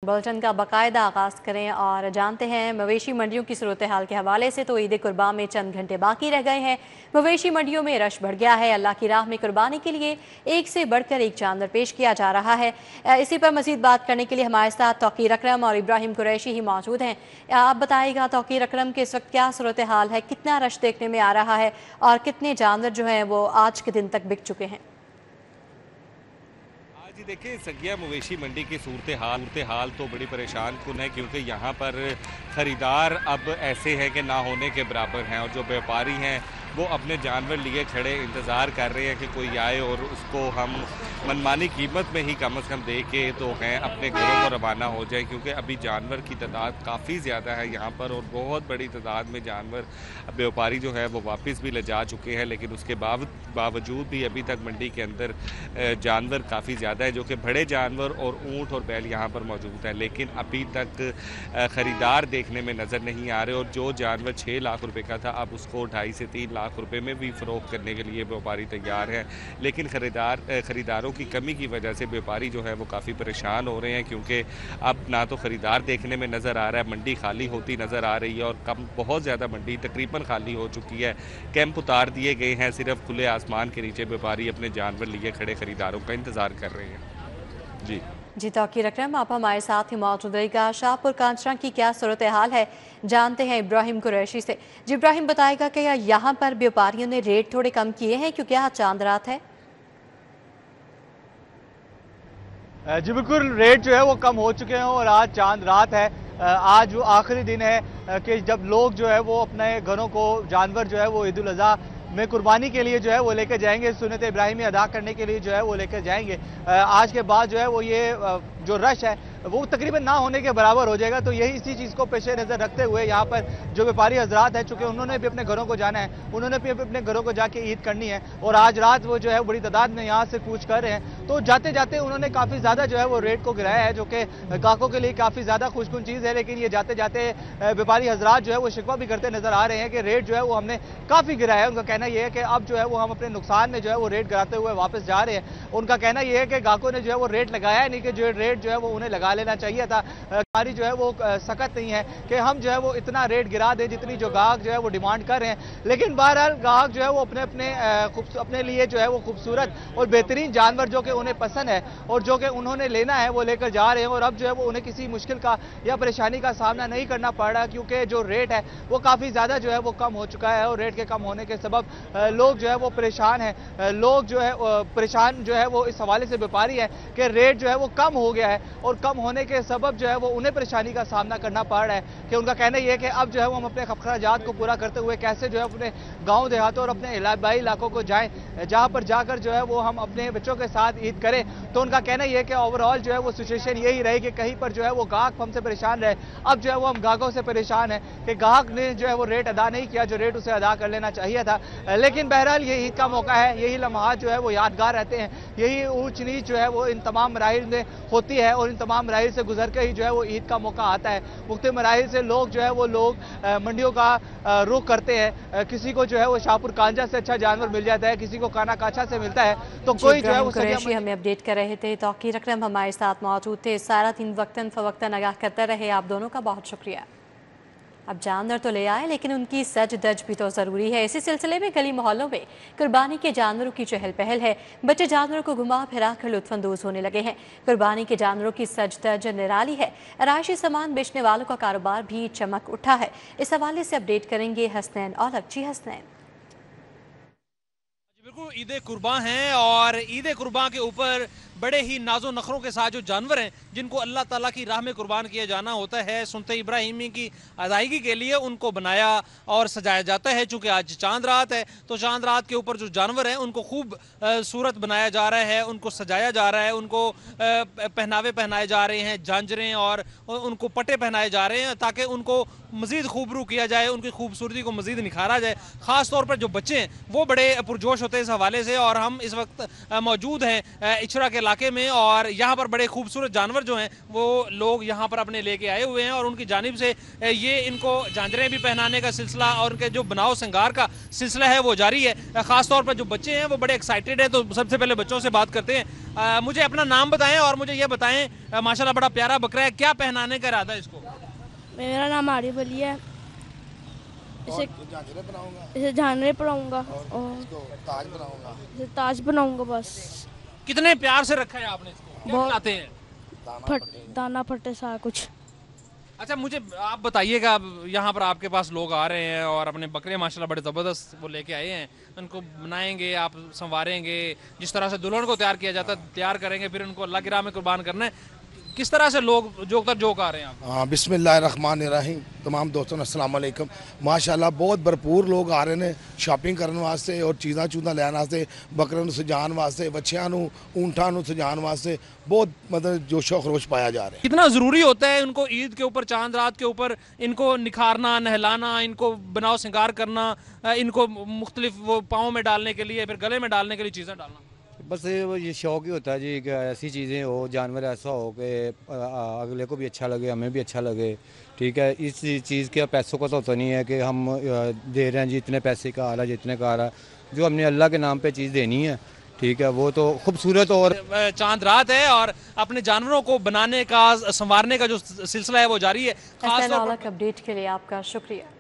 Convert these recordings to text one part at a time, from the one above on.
Bulletin का बाकायदा आगाज़ करें और जानते हैं मवेशी मंडियों की सूरत हाल के हवाले से। तो ईद कुर्बान में चंद घंटे बाकी रह गए हैं। मवेशी मंडियों में रश बढ़ गया है। अल्लाह की राह में कुर्बानी के लिए एक से बढ़कर एक जानवर पेश किया जा रहा है। इसी पर मजीद बात करने के लिए हमारे साथ तौकीर अकरम और इब्राहिम कुरैशी ही मौजूद हैं। आप बताइएगा तौकीर अकरम के इस वक्त क्या सूरत हाल है, कितना रश देखने में आ रहा है और कितने जानवर जो हैं वो आज के दिन तक बिक चुके हैं? जी देखिए, सगिया मवेशी मंडी की सूरत हाल तो बड़ी परेशान कुन है, क्योंकि यहाँ पर ख़रीदार अब ऐसे हैं कि ना होने के बराबर हैं, और जो व्यापारी हैं वो अपने जानवर लिए खड़े इंतज़ार कर रहे हैं कि कोई आए और उसको हम मनमानी कीमत में ही कम से कम दे के तो हैं अपने घरों को रवाना हो जाए, क्योंकि अभी जानवर की तादाद काफ़ी ज़्यादा है यहाँ पर, और बहुत बड़ी तादाद में जानवर व्यापारी जो है वो वापस भी ले जा चुके हैं। लेकिन उसके बावजूद भी अभी तक मंडी के अंदर जानवर काफ़ी ज़्यादा है, जो कि बड़े जानवर और ऊँट और बैल यहाँ पर मौजूद है, लेकिन अभी तक ख़रीदार देखने में नज़र नहीं आ रहे। और जो जानवर 6 लाख रुपए का था, अब उसको 2.5 से 3 लाख रुपए में भी फ़रोख्त करने के लिए व्यापारी तैयार हैं। लेकिन ख़रीदारों की कमी की वजह से व्यापारी जो है वो काफ़ी परेशान हो रहे हैं, क्योंकि अब ना तो ख़रीदार देखने में नज़र आ रहा है, मंडी खाली होती नज़र आ रही है, और बहुत ज़्यादा मंडी तकरीबन खाली हो चुकी है। कैंप उतार दिए गए हैं, सिर्फ खुले आसमान के नीचे व्यापारी अपने जानवर लिए खड़े ख़रीदारों का इंतज़ार कर रहे हैं। जी तौकीर अकरम, आप हमारे साथ ही मौजूद रहेगा। शाहपुर कांचरा की क्या सूरत हाल है, जानते हैं इब्राहिम कुरैशी से। जी इब्राहिम, बताएगा कि यहाँ पर व्यापारियों ने रेट थोड़े कम किए हैं क्योंकि आज चांद रात है? जी बिल्कुल, रेट जो है वो कम हो चुके हैं और आज चांद रात है। आज वो आखिरी दिन है कि जब लोग जो है वो अपने घरों को जानवर जो है वो ईद उल अज़हा में कुर्बानी के लिए जो है वो लेकर जाएंगे, सुन्नत इब्राहिमी अदा करने के लिए जो है वो लेकर जाएंगे। आज के बाद जो है वो ये जो रश है वो तकरीबन ना होने के बराबर हो जाएगा। तो यही इसी चीज़ को पेश नज़र रखते हुए यहाँ पर जो व्यापारी हजरात हैं, चूँकि उन्होंने भी अपने घरों को जाना है, उन्होंने भी अपने घरों को जाके ईद करनी है, और आज रात वो जो है बड़ी तादाद में यहाँ से कूच कर रहे हैं। तो जाते जाते उन्होंने काफ़ी ज़्यादा जो है वो रेट को गिराया है, जो कि ग्राहकों के लिए काफ़ी ज़्यादा खुशकुन चीज़ है। लेकिन ये जाते जाते व्यापारी हजरात जो है वो शिकवा भी करते नजर आ रहे हैं कि रेट जो है वो हमने काफ़ी गिराया है। उनका कहना यह है कि अब जो है वो हम अपने नुकसान में जो है वो रेट गिराते हुए वापस जा रहे हैं। उनका कहना यह है कि ग्राहकों ने जो है वो रेट लगाया नहीं, कि जो रेट जो है वो उन्हें लगा लेना चाहिए था। हमारी जो है वो सख्त नहीं है कि हम जो है वो इतना रेट गिरा दें जितनी जो ग्राहक जो है वो डिमांड कर रहे हैं। लेकिन बहरहाल ग्राहक जो है वो अपने लिए जो है वो खूबसूरत और बेहतरीन जानवर जो कि उन्हें पसंद है और जो कि उन्होंने लेना है वो लेकर जा रहे हैं। और अब जो है वो उन्हें किसी मुश्किल का या परेशानी का सामना नहीं करना पड़ रहा, क्योंकि जो रेट है वो काफ़ी ज़्यादा जो है वो कम हो चुका है। और रेट के कम होने के सबब लोग जो है वो परेशान हैं। लोग जो है परेशान जो है वो इस हवाले से व्यापारी है कि रेट जो है वो कम हो गया है, और कम होने के सबब जो है वो उन्हें परेशानी का सामना करना पड़ रहा है। कि उनका कहना यह है कि अब जो है वो हम अपने अखराजात को पूरा करते हुए कैसे जो है अपने गांव देहातों और अपने इलाकाई इलाकों को जाएं, जहां पर जाकर जो है वो हम अपने बच्चों के साथ ईद करें। तो उनका कहना यह है कि ओवरऑल जो है वो सिचुएशन यही रही कि कहीं पर जो है वो ग्राहक हमसे परेशान रहे, अब जो है वो हम ग्राहकों से परेशान है कि ग्राहक ने जो है वो रेट अदा नहीं किया जो रेट उसे अदा कर लेना चाहिए था। लेकिन बहरहाल ये ईद का मौका है, यही लम्हात जो है वो यादगार रहते हैं, यही ऊंच नीच जो है वो इन तमाम मराहिल में होती है, और इन तमाम मराहिल से गुजर के ही जो है वो ईद का मौका आता है। मुख्तलिफ मराहिल से लोग जो है वो मंडियों का रुख करते हैं। किसी को जो है वो शाहपुर कांजा से अच्छा जानवर मिल जाता है, किसी को काना काछा से मिलता है, तो कोई जो है वो कुरैशी हमें अपडेट कर रहे थे। तौकीर अकरम हमारे साथ मौजूद थे। सारा दिन वक्तन फवक्तन आगाह करते रहे, आप दोनों का बहुत शुक्रिया। अब जानवर तो ले आए, लेकिन उनकी सज दज भी तो ज़रूरी है। इसी सिलसिले में गली मोहल्लों में कुर्बानी के जानवरों की चहल पहल है। बच्चे जानवरों को घुमा फिरा कर लुत्फानंदोज होने लगे हैं। कुर्बानी के जानवरों की सज दज निराली है। आराइशी सामान बेचने वालों का कारोबार भी चमक उठा है। इस हवाले से अपडेट करेंगे हसनैन औलख। जी हसनैन। बिल्कुल, ईद कुर्बान है, और ईद कुर्बान के ऊपर बड़े ही नाजो नखरों के साथ जो जानवर हैं जिनको अल्लाह ताला की राह में कुर्बान किया जाना होता है, सुन्नत इब्राहिमी की अदायगी के लिए उनको बनाया और सजाया जाता है। चूँकि आज चांद रात है, तो चांद रात के ऊपर जो जानवर हैं उनको खूब सूरत बनाया जा रहा है, उनको सजाया जा रहा है, उनको पहनावे पहनाए जा रहे हैं, झांझरें और उनको पट्टे पहनाए जा रहे हैं, ताकि उनको मज़ीद खूबरू किया जाए, उनकी खूबसूरती को मज़ीद निखारा जाए। ख़ास तौर पर जो बच्चे हैं वो बड़े पुरजोश होते हैं इस हवाले से। और हम इस वक्त मौजूद हैं इचरा के علاقے میں، اور یہاں پر بڑے خوبصورت جانور جو ہیں وہ لوگ یہاں پر اپنے لے کے آئے ہوئے ہیں، اور ان کی جانب سے یہ ان کو جھانجریں بھی پہنانے کا سلسلہ اور ان کے جو بناؤ سنگار کا سلسلہ ہے وہ جاری ہے۔ خاص طور پر جو بچے ہیں وہ بڑے ایکسائٹیڈ ہیں، تو سب سے پہلے بچوں سے بات کرتے ہیں۔ مجھے اپنا نام بتائیں اور مجھے یہ بتائیں، ماشاءاللہ بڑا پیارا بکرا ہے، کیا پہنانے کا ارادہ ہے اس کو؟ میرا نام عارف علی ہے، اسے جھانرے پڑھاؤں گا اور تاج بناؤں گا بس۔ کتنے پیار سے رکھا ہے آپ نے اس کو؟ کیا کھلاتے ہیں؟ دانا پھٹے سارا کچھ۔ اچھا مجھے آپ بتائیے گا، یہاں پر آپ کے پاس لوگ آ رہے ہیں اور اپنے بکرے ماشاءاللہ بڑے زبردست وہ لے کے آئے ہیں، ان کو بنائیں گے، آپ سنواریں گے، جس طرح سے دلہن کو تیار کیا جاتا ہے تیار کریں گے، پھر ان کو اللہ کی راہ میں قربان کرنا ہے۔ کس طرح سے لوگ جوک آ رہے ہیں آپ؟ بسم اللہ الرحمن الرحیم۔ تمام دوستوں السلام علیکم۔ ماشاءاللہ بہت بھرپور لوگ آ رہے ہیں شاپنگ کرنے واسطے اور چیزاں لین واسطے، بکرے نو سجان واسطے، بچیاں نو اونٹاں نو سجان واسطے بہت مطلب جوش و خروش پایا جا رہا ہے۔ کتنا ضروری ہوتا ہے ان کو عید کے اوپر، چاند رات کے اوپر ان کو نکھارنا، نہلانا، ان کو بناؤ سنگار کرنا، ان کو مختلف وہ پاؤں میں ڈالنے کے لیے، پھر گلے میں ڈالنے کے لیے چیزیں ڈالنا؟ بس یہ شوق ہی ہوتا ہے جی کہ ایسی چیزیں ہو، جانور ایسا ہو کہ اگلے کو بھی اچھا لگے، ہمیں بھی اچھا لگے، ٹھیک ہے۔ اس چیز کے پیسوں کا تو ہوتا نہیں ہے کہ ہم دے رہے ہیں جی اتنے پیسے کا آ رہا ہے، جتنے کا آ رہا ہے، جو ہم نے اللہ کے نام پہ چیز دینی ہے، ٹھیک ہے، وہ تو خوبصورت اور چاند رات ہے اور اپنے جانوروں کو بنانے کا، سنوارنے کا جو سلسلہ ہے وہ جاری ہے۔ اپڈیٹ کے لیے آپ کا شکریہ۔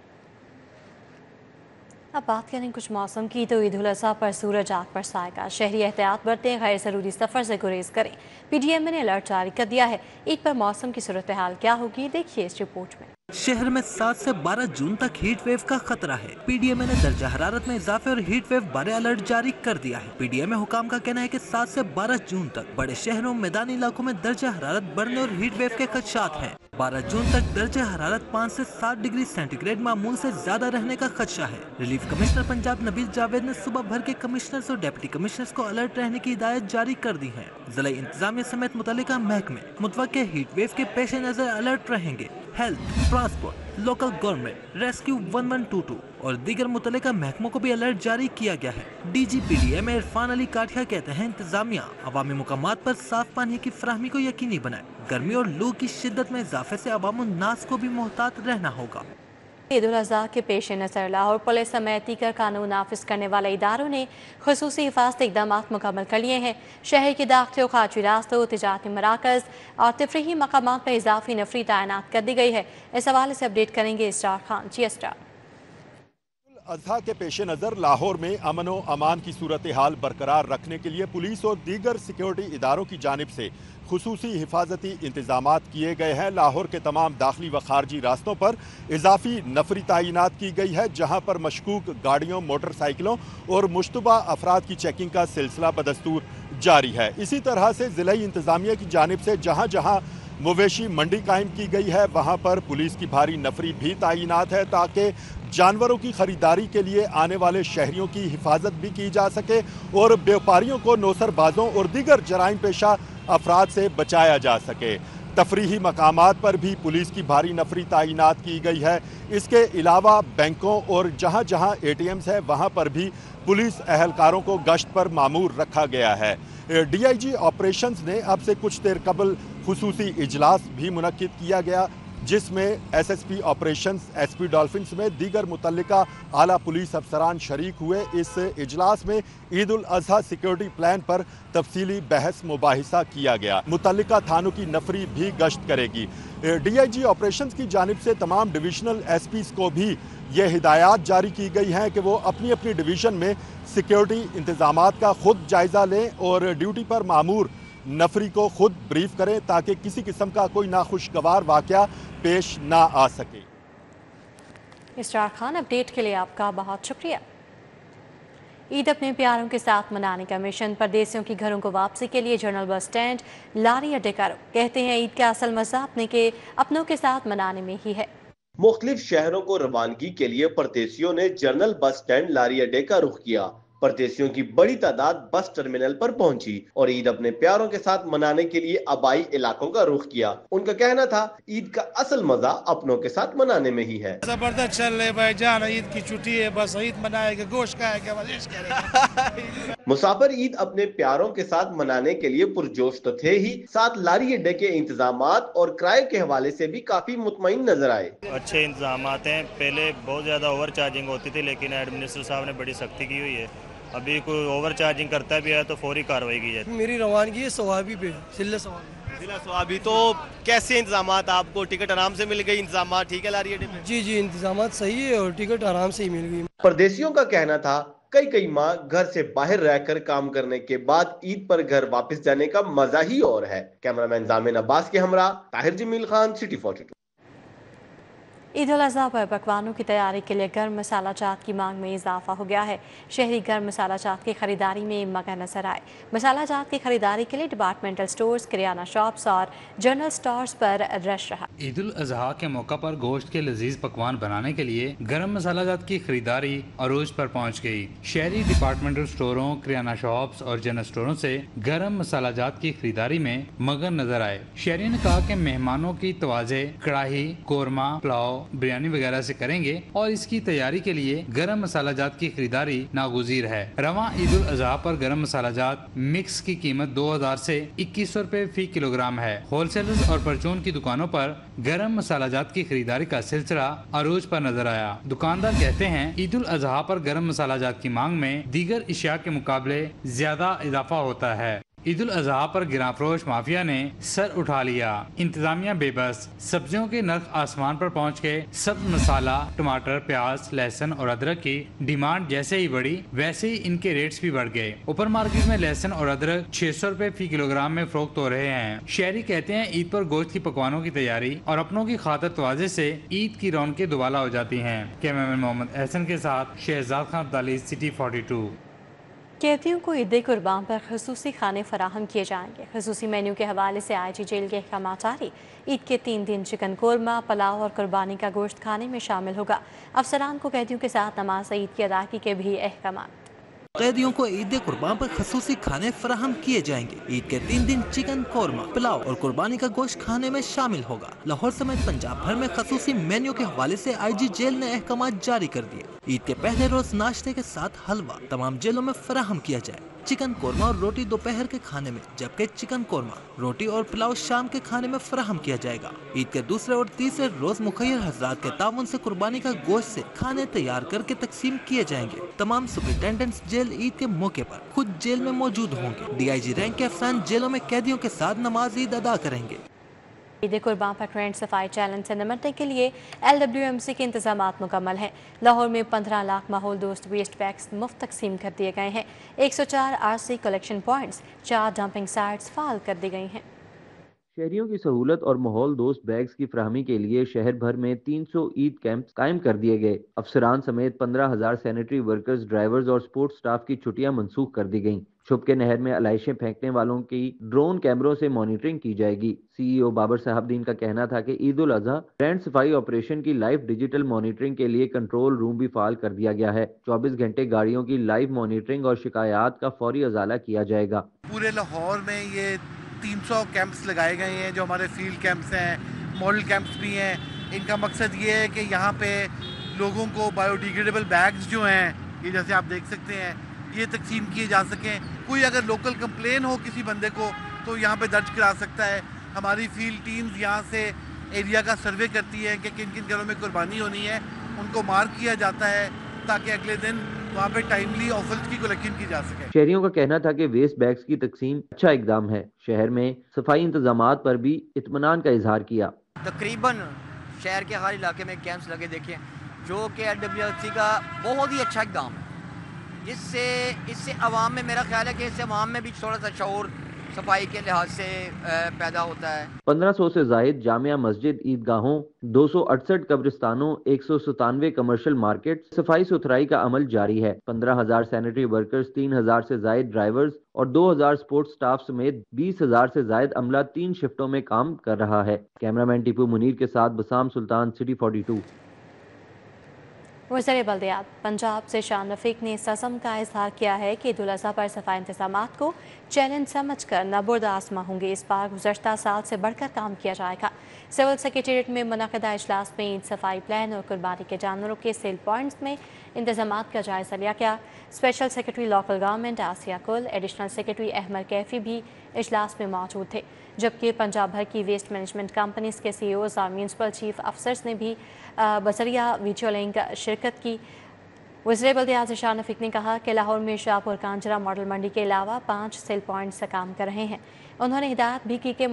اب بات کریں کچھ موسم کی، تو عید الاضحیٰ پر سورج آگ پر سائے گا، شہری احتیاط برتیں، غیر ضروری سفر سے گریز کریں۔ پی ڈی ایم نے الرٹ جاری کر دیا ہے۔ عید پر موسم کی صورتحال کیا ہوگی، دیکھیے اس رپورٹ میں۔ شہر میں 7 سے 12 جون تک ہیٹ ویو کا خطرہ ہے۔ پی ڈی ایم نے درجہ حرارت میں اضافے اور ہیٹ ویو بارے الرٹ جاری کر دیا ہے۔ پی ڈی ایم حکام کا کہنا ہے کہ 7 سے 12 جون تک بڑے شہروں، میدانی علاقوں میں درجہ حرارت بڑھنے اور ہیٹ ویو کے خدشات ہیں۔ 12 جون تک درجہ حرارت 5 سے 7 ڈگری سینٹی گریڈ معمول سے زیادہ رہنے کا خدشہ ہے۔ ریلیف کمشنر پنجاب نبیل جاوید نے صبح بھر کے کمشنرز اور ڈپٹی کمشنرز کو الرٹ رہنے کی ہدایت جاری کر دی ہے۔ ضلعی انتظامیہ سمیت متعلقہ محکمے متوقع ہیٹ ویو کے پیش نظر الرٹ رہیں گے۔ Health, transport, local government, rescue 1122 اور دیگر متعلقہ محکموں کو بھی الرٹ جاری کیا گیا ہے۔ D G P D M Irfan Ali Kathia کہتے ہیں انتظامیہ عوامی مقامات پر صاف پانی کی فراہمی کو یقینی بنائے۔ گرمی اور لو کی شدت میں اضافے سے عوام الناس کو بھی محتاط رہنا ہوگا۔ عید الاضحیٰ کے پیش نظر لاہور پولیس سمیت دیگر قانون نافذ کرنے والے اداروں نے خصوصی حفاظتی اقدامات مکمل کر لیے ہیں۔ شہر کے داخلے و خارجی راستوں، تجارتی مراکز اور تفریحی مقامات پر اضافی نفری تعینات کر دی گئی ہے۔ اس حوالے سے اپڈیٹ کریں گے اسٹار خان۔ جی اسٹار۔ اضحیٰ کے پیش نظر لاہور میں امن و امان کی صورتحال برقرار رکھنے کے لیے پولیس اور دیگر سیکیورٹی اداروں کی جانب سے خصوصی حفاظتی انتظامات کیے گئے ہیں۔ لاہور کے تمام داخلی و خارجی راستوں پر اضافی نفری تعینات کی گئی ہے، جہاں پر مشکوک گاڑیوں، موٹر سائیکلوں اور مشتبہ افراد کی چیکنگ کا سلسلہ بدستور جاری ہے۔ اسی طرح سے ضلعی انتظامیہ کی جانب سے جہاں جہاں مویشی منڈی قائم کی گئی ہے، وہاں پر پولیس کی بھاری نفری بھی تعینات ہے تاکہ جانوروں کی خریداری کے لیے آنے والے شہریوں کی حفاظت بھی کی جا سکے اور بیوپاریوں کو نوسر بازوں اور دیگر جرائم پیشہ افراد سے بچایا جا سکے۔ تفریحی مقامات پر بھی پولیس کی بھاری نفری تعینات کی گئی ہے۔ اس کے علاوہ بینکوں اور جہاں جہاں اے ٹی ایمز ہیں وہاں پر بھی پولیس اہلکاروں کو گشت پر مامور رکھا گیا ہے۔ ڈی آئی جی آپریشنز نے اب سے کچھ دیر قبل خصوصی اجلاس بھی منعقد کیا گیا، جس میں S S P operations, S P dolphins میں دیگر متعلقہ اعلیٰ پولیس افسران شریک ہوئے۔ اس اجلاس میں عید الاضحیٰ سیکیورٹی پلان پر تفصیلی بحث مباحثہ کیا گیا۔ متعلقہ تھانوں کی نفری بھی گشت کرے گی۔ ڈی آئی جی آپریشنز کی جانب سے تمام ڈویژنل ایس پیز کو بھی یہ ہدایات جاری کی گئی ہیں کہ وہ اپنی اپنی ڈویژن میں سیکیورٹی انتظامات کا خود جائزہ لیں اور ڈیوٹی پر مامور نفری کو خود بریف کریں تاکہ کسی قسم کا کوئی ناخوشگوار واقعہ پیش نہ آ سکے۔ اسٹار خان، اپڈیٹ کے لیے آپ کا بہت شکریہ۔ عید اپنے پیاروں کے ساتھ منانے کا مشن، پردیسیوں کی گھروں کو واپسی کے لیے جنرل بس سٹینڈ، لاری اڈے کا رخ۔ کہتے ہیں عید کا اصل مزہ اپنوں کے ساتھ منانے میں ہی ہے۔ مختلف شہروں کو روانگی کے لیے پردیسیوں نے جنرل بس سٹینڈ، لاری اڈے کا رخ کیا۔ परदेसियों की बड़ी तादाद बस टर्मिनल पर पहुंची और ईद अपने प्यारों के साथ मनाने के लिए आबाई इलाकों का रुख किया। उनका कहना था ईद का असल मजा अपनों के साथ मनाने में ही है। जबरदस्त चल रहे भाई जान, ईद की छुट्टी है, बस ईद मनाएगा, गोश्त खाएगा, मजेश करेगा। मुसाफिर ईद अपने प्यारों के साथ मनाने के लिए पुरजोश तो थे ही, साथ लारी अड्डे के इंतजामात और किराए के हवाले से भी काफी मुतमईन नजर आए। अच्छे इंतजामात हैं, पहले बहुत ज्यादा ओवर चार्जिंग होती थी लेकिन एडमिनिस्ट्रेटर साहब ने बड़ी सख्ती की हुई है। अभी कोई ओवर चार्जिंग करता भी है तो फौरी कार्रवाई की जाती है। मेरी रवानगी है सवाबी पे, जिला सवाबी। जिला सवाबी, तो कैसे इंतजामात आपको? टिकट आराम से मिल गई, इंतजामात ठीक है लारी अड्डे में? जी इंतजामात सही है और टिकट आराम से ही मिल गई। परदेसियों का कहना था कई माह घर से बाहर रहकर काम करने के बाद ईद पर घर वापस जाने का मजा ही और है। कैमरामैन जामिन अब्बास के हमरा ताहिर जमील खान, सिटी 42। ईद उल अज़हा पर पकवानों की तैयारी के लिए गर्म मसाला जात की मांग में इजाफा हो गया है। शहरी गर्म मसाला जात की खरीदारी में मगन नजर आए। मसाला जात की खरीदारी के लिए डिपार्टमेंटल स्टोर्स, किराना शॉप्स और जनरल स्टोर्स पर रश रहा। ईद उल अज़हा के मौका पर गोश्त के लजीज पकवान बनाने के लिए गर्म मसाला जात की खरीदारी अरूज पर पहुंच गई। शहरी डिपार्टमेंटल स्टोरों, किराना शॉप्स और जनरल स्टोरों से गर्म मसाला जात की खरीदारी में मगन नजर आए। शहरी ने कहा कि मेहमानों की तवाज़े कढ़ाई, कोरमा, पुलाव, बिरयानी वगैरह से करेंगे और इसकी तैयारी के लिए गरम मसाला जात की खरीदारी नागुज़ीर है। रवां ईद उल अज़हा पर गरम मसाला जात मिक्स की कीमत 2000 से 2100 रुपए फी किलोग्राम है। होलसेलर्स और परचून की दुकानों पर गरम मसाला जात की खरीदारी का सिलसिला अरूज पर नजर आया। दुकानदार कहते हैं ईद उल अज़हा पर गरम मसाला जात की मांग में दीगर इशिया के मुकाबले ज्यादा इजाफा होता है। ईद उल अज़हा पर गिराफरोश माफिया ने सर उठा लिया, इंतजामिया बेबस। सब्जियों के नर्ख आसमान पर पहुंच के सब्ज मसाला, टमाटर, प्याज, लहसुन और अदरक की डिमांड जैसे ही बढ़ी वैसे ही इनके रेट्स भी बढ़ गए। ऊपर मार्केट में लहसुन और अदरक 600 रुपए फी किलोग्राम में फरोख्त हो रहे हैं। शहरी कहते हैं ईद पर गोश्त की पकवानों की तैयारी और अपनों की खातर तवाज़े से ईद की रौनकें दुबाला हो जाती हैं। कैमरामैन मोहम्मद एहसन के साथ शहजाद खान अब्दाली, सिटी 42। कैदियों को ईद कुर्बान पर खसूसी खाने फराहम किए जाएंगे। खसूसी मेन्यू के हवाले से IG जेल के अहकाम जारी। ईद के 3 दिन चिकन कोरमा, पुलाव और कुर्बानी का गोश्त खाने में शामिल होगा। अफसरान को कैदियों के साथ नमाज ईद की अदायगी के भी अहकाम। कैदियों को ईद कुर्बान पर खसूसी खाने फराहम किए जाएंगे। ईद के 3 दिन चिकन कोरमा, पुलाव और कुर्बानी का गोश्त खाने में शामिल होगा। लाहौर समेत पंजाब भर में खसूसी मेन्यू के हवाले से IG जेल ने अहकाम जारी कर दिए। ईद के पहले रोज नाश्ते के साथ हलवा तमाम जेलों में फराहम किया जाए। चिकन कोरमा और रोटी दोपहर के खाने में, जबकि चिकन कोरमा, रोटी और पुलाव शाम के खाने में फराहम किया जाएगा। ईद के दूसरे और तीसरे रोज मुखैर हजरात के ताउन से कुर्बानी का गोश्त से खाने तैयार करके तकसीम किए जाएंगे। तमाम सुपरिटेंडेंट्स जेल ईद के मौके पर खुद जेल में मौजूद होंगे। DIG रैंक के अफसरान जेलों में कैदियों के साथ नमाज ईद अदा करेंगे। ईद कुर्बान पर ट्रेंड सफाई चैलेंज से निपटने के लिए LWMC के इंतजामात मुकम्मल हैं। लाहौर में 15 लाख माहौल दोस्त वेस्ट बैग्स मुफ्त तकसीम कर दिए गए हैं। 104 RC collection points, 4 dumping sites फाल कर दी गई हैं। शहरियों की सहूलत और माहौल दोस्त बैग्स की फराहमी के लिए शहर भर में 300 ईद कैंप्स कायम कर दिए गए। अफसरान समेत 15,000 सैनिटरी वर्कर्स, ड्राइवर्स और सपोर्ट स्टाफ की छुट्टियां मनसूख कर दी गईं। छुप के नहर में अलाइशें फेंकने वालों की ड्रोन कैमरों से मॉनिटरिंग की जाएगी। CEO बाबर साहबदीन का कहना था कि ईद उल अज़हा ग्रैंड सफाई ऑपरेशन की लाइव डिजिटल मॉनिटरिंग के लिए कंट्रोल रूम भी फाल कर दिया गया है। 24 घंटे गाड़ियों की लाइव मॉनिटरिंग और शिकायत का फौरी अजाला किया जाएगा। पूरे लाहौर में ये 300 कैंप्स लगाए गए हैं, जो हमारे फील्ड कैंप्स हैं, मॉडल कैंप्स भी हैं। इनका मकसद ये है कि यहाँ पे लोगों को बायोडिग्रेडेबल बैग्स जो हैं, ये जैसे आप देख सकते हैं, ये तकसीम किए जा सकें। कोई अगर लोकल कंप्लेन हो किसी बंदे को तो यहाँ पे दर्ज करा सकता है। हमारी फील्ड टीम्स यहाँ से एरिया का सर्वे करती है कि किन किन घरों में कुर्बानी होनी है, उनको मार्क किया जाता है ताकि अगले दिन वहाँ पे टाइमली ऑफर्स की कलेक्शन की जा सके। शहरियों का कहना था कि वेस्ट बैग्स की तकसीम अच्छा इकदाम है। शहर में सफाई इंतजामात पर भी इत्मीनान का इजहार किया। तकरीबन शहर के हर इलाके में कैंप्स लगे देखे, जो कि LWMC का बहुत ही अच्छा इकदाम है। इससे आवाम में, मेरा ख्याल है कि इससे आवाम में भी थोड़ा सा शऊर सफाई के लिहाज से पैदा होता है। 1500 से जायद जामिया मस्जिद, ईदगाहों, 268 कब्रिस्तानों, 197 कमर्शियल मार्केट, सफाई सुथराई का अमल जारी है। 15,000 सैनिटरी वर्कर्स, 3,000 से जायद ड्राइवर्स और 2,000 सपोर्ट स्टाफ समेत 20,000 से जायद अमला 3 शिफ्टों में काम कर रहा है। कैमरामैन टीपू मुनीर के साथ बसाम सुल्तान, सिटी 42। वज़ीर बल्दियात पंजाब से शान रफीक ने सज़म का इजहार किया है कि ईद उल अज़हा पर सफाई इंतजामात को चैलेंज समझकर नबुर्द आज़मा होंगे। इस बार गुज़श्ता साल से बढ़कर काम किया जाएगा। सिविल सेक्रेटेरिएट में मुनक़दा इजलास में ईद सफाई प्लान और कुर्बानी के जानवरों के सेल पॉइंट्स में इंतजामात का जायज़ा लिया गया। स्पेशल सेक्रेटरी लोकल गवर्नमेंट आसिया कुल, एडिशनल सेक्रेटरी अहमद कैफी भी इजलास में मौजूद थे, जबकि पंजाब भर की वेस्ट मैनेजमेंट कंपनीज के CEOs और म्यूनसिपल चीफ अफसर्स ने भी बजरिया वीडियो लिंक शिरकत की। वज़ीर बल्दियात शान रफीक ने कहा कि लाहौर में शाहपुर कांजरा मॉडल मंडी के अलावा 5 सेल पॉइंट्स काम कर रहे हैं। उन्होंने हिदायत भी की कि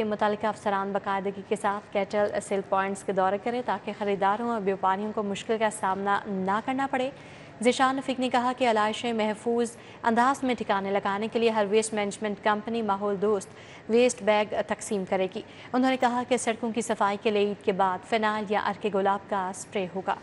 मुतल्लिका अफसरान बाकायदगी के साथ कैटल सेल पॉइंट्स के दौरे करें ताकि ख़रीदारों और व्यापारियों को मुश्किल का सामना ना करना पड़े। ज़िशान रफीक ने कहा कि आलाइशें महफूज अंदाज में ठिकाने लगाने के लिए हर वेस्ट मैनेजमेंट कंपनी माहौल दोस्त वेस्ट बैग तकसीम करेगी। उन्होंने कहा कि सड़कों की सफाई के लिए ईद के बाद फिनाइल या अर्के गुलाब का स्प्रे होगा।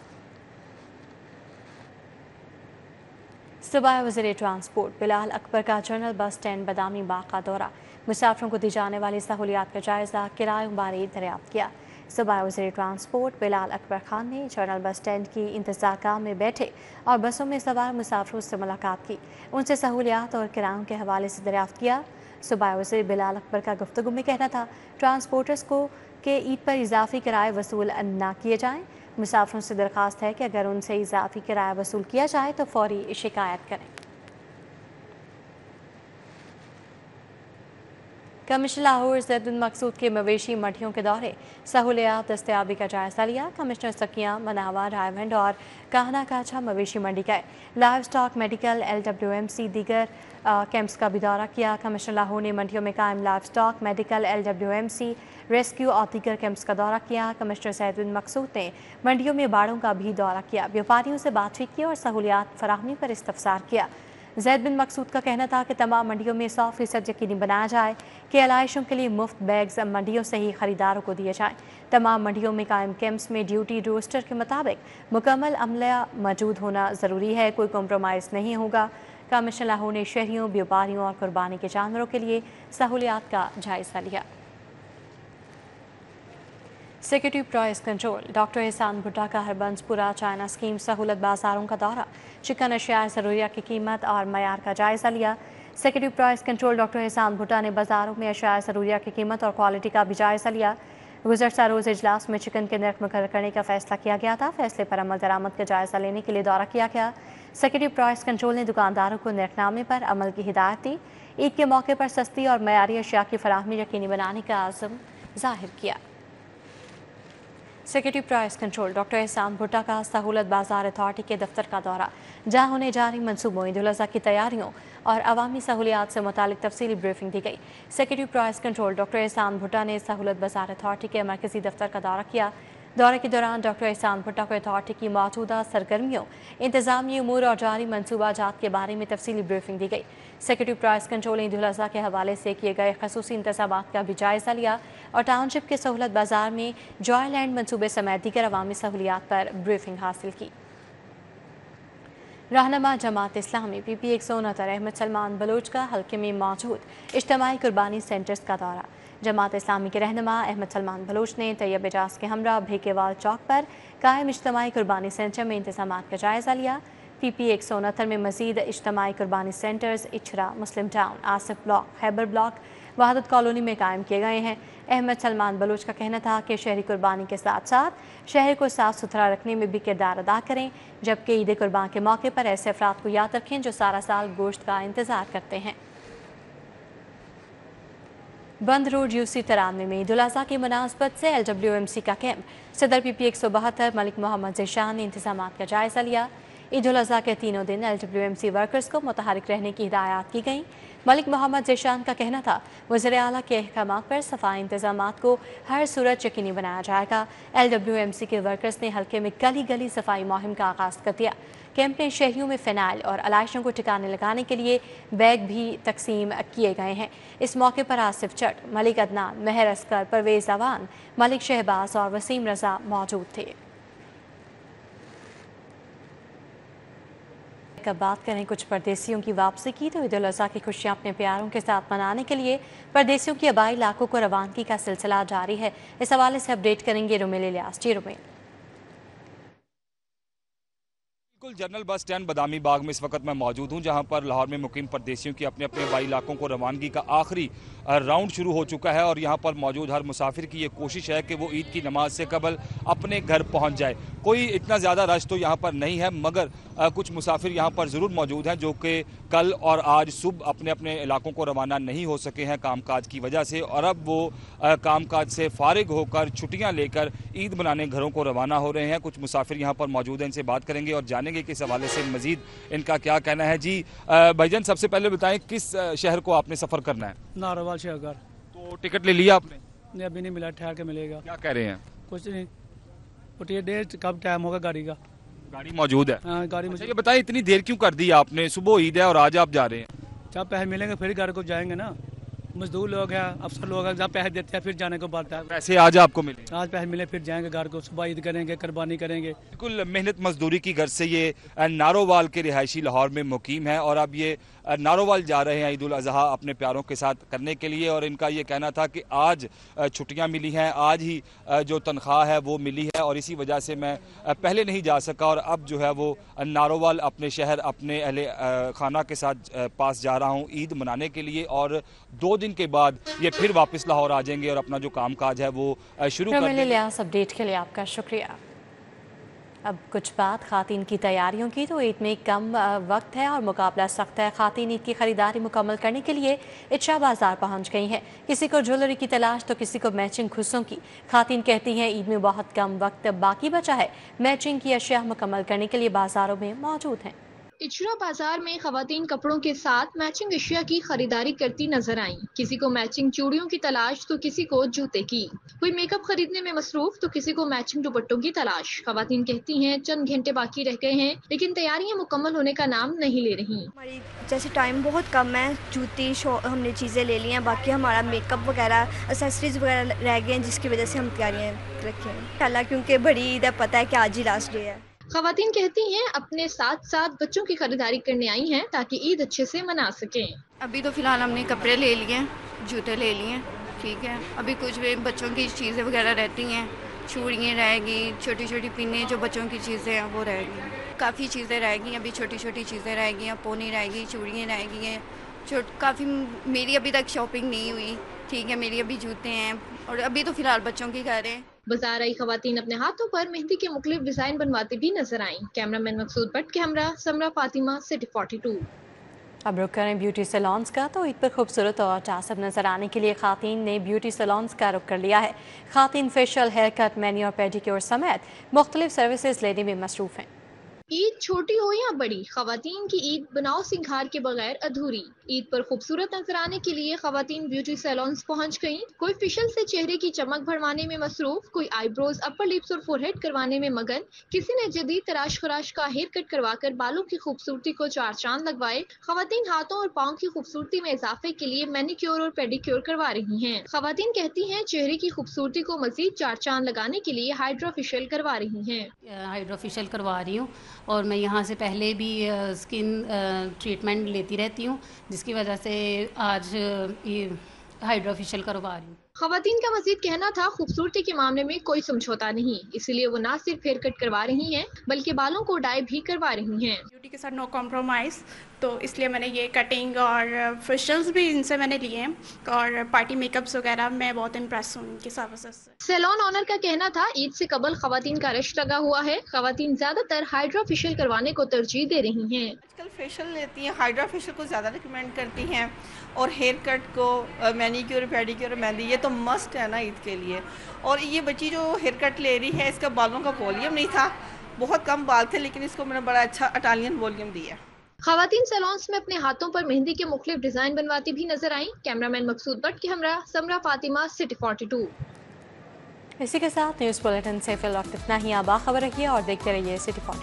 सूबाई वज़ीर ट्रांसपोर्ट बिलाल अकबर का general bus stand Badami Bagh का दौरा, मुसाफिरों को दी जाने वाली सहूलियात का जायज़ा, किरायों बारे दरियाफ्त किया। सूबाई वज़ीर ट्रांसपोर्ट बिलाल अकबर खान ने जनरल बस स्टैंड की इंतज़ारगाह में बैठे और बसों में सवार मुसाफिरों से मुलाकात की, उनसे सहूलियात और किरायों के हवाले से दरियाफ्त किया। सूबाई वज़ीर बिलाल अकबर का गुफ्तगू में कहना था ट्रांसपोर्टर्स को कि ईद पर इजाफी किराए वसूल ना किए जाएँ। मुसाफिरों से दरख्वास्त है कि अगर उनसे इजाफी किराया वसूल किया जाए तो फौरी शिकायत करें। कमिश्नर लाहौर ज़ैद बिन मकसूद के मवेशी मंडियों के दौरे, सहूलियात दस्तयाबी का जायज़ा लिया। कमिश्नर सकियाँ, मनावा, रायवंड और काहना काछा मवेशी मंडी गए। लाइव स्टॉक, मेडिकल, LWMC दीगर कैंप्स का भी दौरा किया। कमिश्नर लाहौर ने मंडियों में कायम live stock, medical, LWMC, rescue और दीगर कैंप्स का दौरा किया। कमिश्नर ज़ैद बिन मकसूद ने मंडियों में बाड़ों का भी दौरा किया, व्यापारियों से बातचीत की और सहूलियात फराहमी पर इस्तफसार किया। ज़ैद बिन मकसूद का कहना था कि तमाम मंडियों में 100% यकीनी बनाया जाए कि आलाइशों के लिए मुफ्त बैग्स मंडियों से ही खरीदारों को दिए जाएं। तमाम मंडियों में कायम कैंप्स में ड्यूटी रोस्टर के मुताबिक मुकम्मल अमला मौजूद होना ज़रूरी है, कोई कॉम्प्रोमाइज़ नहीं होगा। कमिश्नर लाहौर ने शहरियों, व्यापारियों और कुर्बानी के जानवरों के लिए सहूलियात का जायज़ा लिया। सेक्रेटरी प्राइस कंट्रोल डॉक्टर एहसान भुट्टा का हरबंसपुरा चाइना स्कीम सहूलत बाजारों का दौरा, चिकन अशिया ज़रूरिया की कीमत और मयार का जायज़ा लिया। सेक्रेटरी प्राइस कंट्रोल डॉक्टर एहसान भुट्टा ने बाजारों में अशिया ज़रूरिया की कीमत और क्वालिटी का भी जायज़ा लिया। गुज़श्ता रोज़ इजलास में चिकन के नर्ख मुकर्रर करने का फैसला किया गया था। फैसले पर अमल दरामद का जायज़ा लेने के लिए दौरा किया गया। सेक्रेटरी प्राइस कंट्रोल ने दुकानदारों को नर्खनामे पर अमल की हिदायत दी। ईद के मौके पर सस्ती और मयारी अशिया की फराहमी यकीनी बनाने का आज़म ज़ाहिर किया। सेक्रेटरी प्राइस कंट्रोल डॉक्टर एहसान भुट्टा का सहूलत बाजार अथॉरिटी के दफ्तर का दौरा, जहां होने जा रही मनसूबों, ईद उल अज़हा की तैयारियों और अवामी सहूलियात से मुतालिक तफसीली ब्रीफिंग दी गई। सेक्रेटरी प्राइस कंट्रोल डॉक्टर एहसान भुट्टा ने सहूलत बाजार अथॉरिटी के मरकजी दफ्तर का दौरा किया। दौरे के दौरान डॉक्टर एहसान भुट्टा को अथॉरिटी की मौजूदा सरगर्मियों, इंतजामी उमूर और जारी मनसूबा जात के बारे में तफसीली ब्रीफिंग दी गई। सेक्रेटरी प्राइस कंट्रोल ने ईद उल अज़हा के हवाले से किए गए खसूसी इंतजामात का भी जायज़ा लिया और टाउनशिप के सहूलत बाजार में जॉय लैंड मनसूबे समेत दीगर अवामी सहूलियात पर ब्रीफिंग हासिल की। रहनुमा जमात इस्लामी PP 169 अहमद सलमान बलोच का हल्के में मौजूद इज्तिमाई कुर्बानी सेंटर्स का दौरा। जमात इस्लामी के रहनुमा अहमद सलमान बलोच ने तैयब एजाज के हमरा भेकेवाल चौक पर कायम इज्तिमाई कुर्बानी सेंटर में इंतजामात का जायज़ा लिया। PP 169 में मजीद इज्तिमाई कुर्बानी centres Ichhra, Muslim town, Asif block, Khyber block, Wahdat colony में कायम किए गए हैं। अहमद सलमान बलोच का कहना था कि शहरी कुर्बानी के साथ साथ शहर को साफ़ सुथरा रखने में भी किरदार अदा करें, जबकि ईद कुर्बान के मौके पर ऐसे अफराद को याद रखें जो सारा साल गोश्त का इंतज़ार करते हैं। बंद रोड UC 93 में ईद उल अज़हा की मुनासबत से LWMC का कैंप, सदर PP 172 मलिक मोहम्मद ज़ेशान ने इंतजामात का जायज़ा लिया। ईद उल अज़हा के तीनों दिन LWMC वर्कर्स को मुतहरिक रहने की हिदायत की गई। मलिक मोहम्मद ज़ेशान का कहना था वज़ीर आला के अहकामात पर सफाई इंतजामात को हर सूरत यकीनी बनाया जाएगा। LWMC के वर्कर्स ने हल्के में गली गली सफाई मुहिम का आगाज़ कर दिया। कैंप में शहरियों में फिनाइल और आलाइशों को ठिकाने लगाने के लिए बैग भी तकसीम किए गए हैं। इस मौके पर आसिफ चट, मलिक अदनान, महर असकर, परवेज़ अवान, मलिक शहबाज और वसीम रजा मौजूद थे। अब बात करें कुछ परदेसियों की वापसी की, तो ईद उल अज़हा की खुशियां अपने प्यारों के साथ मनाने के लिए परदेसियों की आबाई इलाकों को रवानगी का सिलसिला जारी है। इस हवाले से अपडेट करेंगे रुमेल इलियास। जी रुमेल। बिल्कुल general bus stand Badami Bagh में इस वक्त मैं मौजूद हूं, जहां पर लाहौर में मुकीम परदेशियों की अपने अपने आबाई इलाकों को रवानगी का आखिरी राउंड शुरू हो चुका है और यहां पर मौजूद हर मुसाफिर की ये कोशिश है कि वो ईद की नमाज से कबल अपने घर पहुंच जाए। कोई इतना ज़्यादा रश तो यहां पर नहीं है, मगर कुछ मुसाफिर यहां पर ज़रूर मौजूद हैं जो कि कल और आज सुबह अपने अपने इलाकों को रवाना नहीं हो सके हैं कामकाज की वजह से, और अब वो कामकाज से फारिग होकर छुट्टियाँ लेकर ईद मनाने घरों को रवाना हो रहे हैं। कुछ मुसाफिर यहाँ पर मौजूद हैं, इनसे बात करेंगे और जानेंगे कि इस हवाले से मजीद इनका क्या कहना है। जी भाईजान, सबसे पहले बताएं किस शहर को आपने सफ़र करना है? नारोवाल शहर। तो टिकट ले लिया आपने? नहीं, अभी नहीं मिला, ठहर के मिलेगा। क्या कह रहे हैं? कुछ नहीं, उठिए डेट कब टाइम होगा गाड़ी का? गाड़ी मौजूद है? हाँ, गाड़ी मुझे ये बताइए इतनी देर क्यों कर दी आपने? सुबह ईद है और आज आप जा रहे हैं। जब पैसे मिलेंगे फिर घर को जाएंगे ना, मजदूर लोग हैं, अफसर लोग हैं, जब पैसे देते हैं फिर जाने को बात है। पैसे आज आपको मिले? आज पैसे मिले फिर जाएंगे घर को, सुबह ईद करेंगे, कुर्बानी करेंगे। बिल्कुल मेहनत मजदूरी की गर्ज से ये नारोवाल के रिहायशी लाहौर में मुकीम है और अब ये नारोवाल जा रहे हैं ईद उल अज़हा अपने प्यारों के साथ करने के लिए, और इनका ये कहना था कि आज छुट्टियां मिली हैं, आज ही जो तनख्वाह है वो मिली है और इसी वजह से मैं पहले नहीं जा सका और अब जो है वो नारोवाल अपने शहर अपने अहले खाना के साथ पास जा रहा हूँ ईद मनाने के लिए, और 2 दिन के बाद ये फिर वापस लाहौर आ जाएंगे और अपना जो कामकाज है वो शुरू कर देंगे। अपडेट के लिए आपका शुक्रिया। अब कुछ बात खातीन की तैयारियों की, तो ईद में कम वक्त है और मुकाबला सख्त है। खातीन ईद की खरीदारी मुकम्मल करने के लिए इच्छा बाजार पहुंच गई हैं। किसी को ज्वेलरी की तलाश तो किसी को मैचिंग खुशों की। खातीन कहती हैं ईद में बहुत कम वक्त बाकी बचा है, मैचिंग की अशिया मुकम्मल करने के लिए बाजारों में मौजूद हैं। इचरा बाजार में खवातीन कपड़ों के साथ मैचिंग अशिया की खरीदारी करती नजर आईं। किसी को मैचिंग चूड़ियों की तलाश तो किसी को जूते की। कोई मेकअप खरीदने में मसरूफ तो किसी को मैचिंग दुपट्टों की तलाश। खवातीन कहती हैं चंद घंटे बाकी रह गए हैं, लेकिन तैयारियां मुकम्मल होने का नाम नहीं ले रही। हमारी जैसे टाइम बहुत कम है, जूती हमने चीज़ें ले ली हैं, बाकी हमारा मेकअप वगैरह एक्सेसरीज वगैरह रह गए हैं, जिसकी वजह से हम तैयारियाँ रखें इंशाल्लाह, क्योंकि बड़ी ईद है, पता है कि आज ही लास्ट डे है। खवातीन कहती हैं अपने साथ साथ बच्चों की खरीदारी करने आई हैं ताकि ईद अच्छे से मना सकें। अभी तो फिलहाल हमने कपड़े ले लिए, जूते ले लिए, ठीक है। अभी कुछ बच्चों की चीज़ें वगैरह रहती हैं, चूड़ियाँ रहेगी, छोटी छोटी पिन्ने जो बच्चों की चीज़ें हैं वो रहेगी। काफ़ी चीज़ें रहेगी, अभी छोटी छोटी चीज़ें रहेगी, पोनी रहेगी, चूड़ियाँ रहेगी हैं, काफ़ी मेरी अभी तक शॉपिंग नहीं हुई, ठीक है। मेरी अभी जूते हैं और अभी तो फिलहाल बच्चों की कर रहे हैं। बाजार आई खवातीन अपने हाथों पर मेहंदी के मुख्तलिफ डिजाइन बनवाते भी नजर आईं। कैमरामैन मकसूद भट्ट के हमरा समरा फातिमा, सिटी 42। अब रुक करें ब्यूटी सैलून्स का, तो ईद पर खूबसूरत और चासब नजर आने के लिए खातीन ने ब्यूटी सैलून्स का रुख कर लिया है। खातीन facial, haircut, manicure, pedicure समेत मुख्तलिफ सर्विसेज लेने में मसरूफ हैं। ईद छोटी हो या बड़ी, खवातीन की ईद बनाव सिंगार के बगैर अधूरी। ईद पर खूबसूरत नजर आने के लिए खवातीन ब्यूटी सैलून्स पहुंच गईं। कोई फेशियल से चेहरे की चमक बढ़वाने में मसरूफ, कोई आईब्रोज, अपर लिप्स और फोरहेड करवाने में मगन, किसी ने जदीद तराश खराश का हेयर कट करवाकर बालों की खूबसूरती को 4 चांद लगवाए। खवातीन हाथों और पाँव की खूबसूरती में इजाफे के लिए मैनिक्योर और पेडिक्योर करवा रही हैं। खवातीन कहती हैं चेहरे की खूबसूरती को मजीद 4 चांद लगाने के लिए हाइड्रा फेशियल करवा रही हैं। हाइड्रा फेशियल करवा रही हूँ और मैं यहाँ से पहले भी स्किन ट्रीटमेंट लेती रहती हूँ, जिसकी वजह से आज ये हाइड्रा फेशियल करवा रही हूँ। खवातीन का मजीद कहना था खूबसूरती के मामले में कोई समझौता नहीं, इसलिए वो ना सिर्फ हेयर कट करवा रही हैं बल्कि बालों को डाई भी करवा रही हैं। ब्यूटी के साथ नो कॉम्प्रोमाइज़, तो इसलिए मैंने ये कटिंग और फेशियल्स भी इनसे मैंने लिए हैं और पार्टी मेकअप्स वगैरह मैं बहुत इम्प्रेस हूँ इनकी सर्विसेज से। सैलून ओनर का कहना था ईद से कबल खवातीन का रश लगा हुआ है। खवातीन ज्यादातर हाइड्रा फेशियल करवाने को तरजीह दे रही हैं। आजकल फेशियल लेती हैं, हाइड्रा फेशियल को ज़्यादा रिकमेंड करती हैं और हेयर कट को मैनिक्योर, पेडिक्योर, मेहंदी ये तो मस्ट है ना ईद के लिए। और ये बच्ची जो हेयर कट ले रही है, इसका बालों का वॉल्यूम नहीं था, बहुत कम बाल थे, लेकिन इसको मैंने बड़ा अच्छा इटालियन वॉल्यूम दिया। खवातीन सैलून्स में अपने हाथों पर मेहंदी के मुख्तलिफ डिजाइन बनवाती भी नजर आईं। कैमरामैन मकसूद भट्ट के हमरा समरा फातिमा, सिटी 42। इसी के साथ न्यूज़ बुलेटिन से फिल वक्त इतना ही। आप बाखबर रहिए और देखते रहिए सिटी 42।